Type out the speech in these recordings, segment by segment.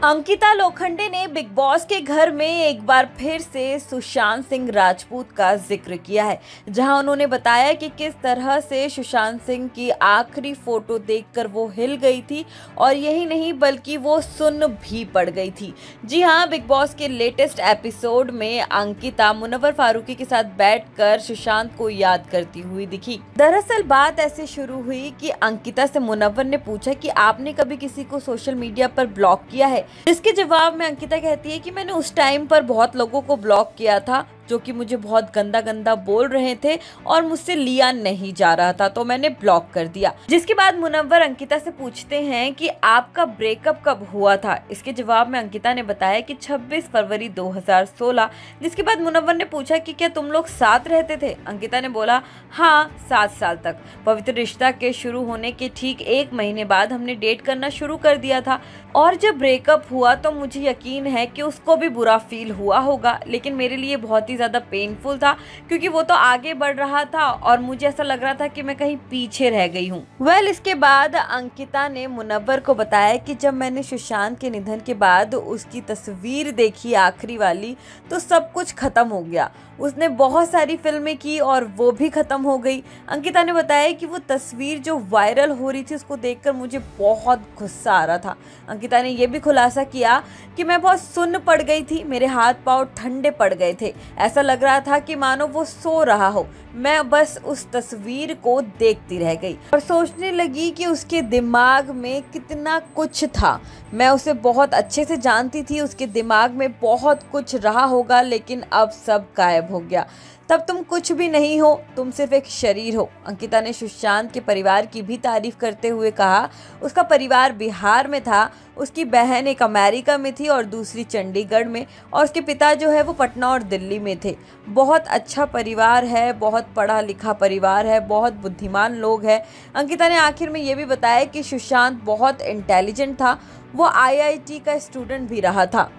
अंकिता लोखंडे ने big boss के घर में एक बार फिर से सुशांत सिंह राजपूत का जिक्र किया है, जहां उन्होंने बताया कि किस तरह से सुशांत सिंह की आखिरी फोटो देखकर वो हिल गई थी और यही नहीं बल्कि वो सुन भी पड़ गई थी। जी हां, बिग बॉस के लेटेस्ट एपिसोड में अंकिता मुनव्वर फारूकी के साथ बैठकर सुशांत को याद करती हुई दिखी। दरअसल बात ऐसे शुरू हुई कि अंकिता से मुनव्वर ने पूछा कि आपने कभी किसी को सोशल मीडिया पर ब्लॉक किया है, जिसके जवाब में अंकिता कहती है कि मैंने उस टाइम पर बहुत लोगों को ब्लॉक किया था जो कि मुझे बहुत गंदा गंदा बोल रहे थे और मुझसे लिया नहीं जा रहा था, तो मैंने ब्लॉक कर दिया। जिसके बाद मुनव्वर अंकिता से पूछते हैं कि आपका ब्रेकअप कब हुआ था। इसके जवाब में अंकिता ने बताया कि 26 फरवरी 2016। जिसके बाद मुनव्वर ने पूछा कि क्या तुम लोग साथ रहते थे। अंकिता ने बोला हाँ, 7 साल तक। पवित्र रिश्ता के शुरू होने के ठीक 1 महीने बाद हमने डेट करना शुरू कर दिया था और जब ब्रेकअप हुआ तो मुझे यकीन है कि उसको भी बुरा फील हुआ होगा, लेकिन मेरे लिए बहुत ज़्यादा पेनफुल था क्योंकि वो तो आगे बढ़ रहा था और मुझे ऐसा लग रहा था कि मैं कहीं पीछे रह गई हूँ। इसके बाद अंकिता ने मुनव्वर को बताया कि जब मैंने सुशांत के निधन के बाद उसकी तस्वीर देखी आखिरी वाली, तो सब कुछ खत्म हो गया। उसने बहुत सारी फिल्में की और वो भी खत्म हो गई। अंकिता ने बताया कि वो तस्वीर जो वायरल हो रही थी उसको देखकर मुझे बहुत गुस्सा आ रहा था। अंकिता ने यह भी खुलासा किया कि मैं बहुत सुन्न पड़ गई थी, मेरे हाथ पांव ठंडे पड़ गए थे, ऐसा लग रहा था कि मानो वो सो रहा हो। मैं बस उस तस्वीर को देखती रह गई और सोचने लगी कि उसके दिमाग में कितना कुछ था। मैं उसे बहुत अच्छे से जानती थी, उसके दिमाग में बहुत कुछ रहा होगा, लेकिन अब सब गायब हो गया। तब तुम कुछ भी नहीं हो, तुम सिर्फ एक शरीर हो। अंकिता ने सुशांत के परिवार की भी तारीफ करते हुए कहा उसका परिवार बिहार में था, उसकी बहन एक अमेरिका में थी और दूसरी चंडीगढ़ में, और उसके पिता जो है वो पटना और दिल्ली में थे। बहुत अच्छा परिवार है, बहुत पढ़ा लिखा परिवार है, बहुत बुद्धिमान लोग हैं। अंकिता ने आखिर में ये भी बताया कि सुशांत बहुत इंटेलिजेंट था, वो IIT का स्टूडेंट भी रहा था।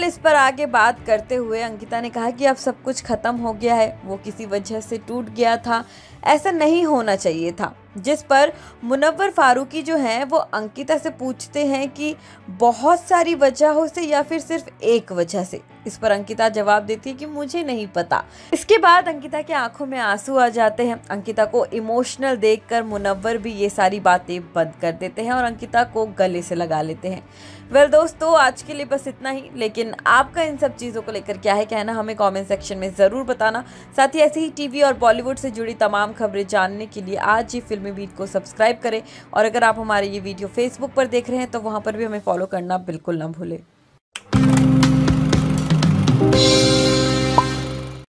इस पर आगे बात करते हुए अंकिता ने कहा कि अब सब कुछ खत्म हो गया है, वो किसी वजह से टूट गया था, ऐसा नहीं होना चाहिए था। जिस पर मुनव्वर फारूकी जो हैं वो अंकिता से पूछते हैं कि बहुत सारी वजहों से या फिर सिर्फ एक वजह से। इस पर अंकिता जवाब देती है कि मुझे नहीं पता। इसके बाद अंकिता की आंखों में आंसू आ जाते हैं। अंकिता को इमोशनल देखकर मुनव्वर भी ये सारी बातें बंद कर देते हैं और अंकिता को गले से लगा लेते हैं। दोस्तों, आज के लिए बस इतना ही, लेकिन आपका इन सब चीज़ों को लेकर क्या है कहना, हमें कमेंट सेक्शन में ज़रूर बताना। साथ ही ऐसे ही टीवी और बॉलीवुड से जुड़ी तमाम खबरें जानने के लिए आज ही फिल्मी बीट को सब्सक्राइब करें और अगर आप हमारे ये वीडियो फेसबुक पर देख रहे हैं तो वहाँ पर भी हमें फॉलो करना बिल्कुल ना भूलें।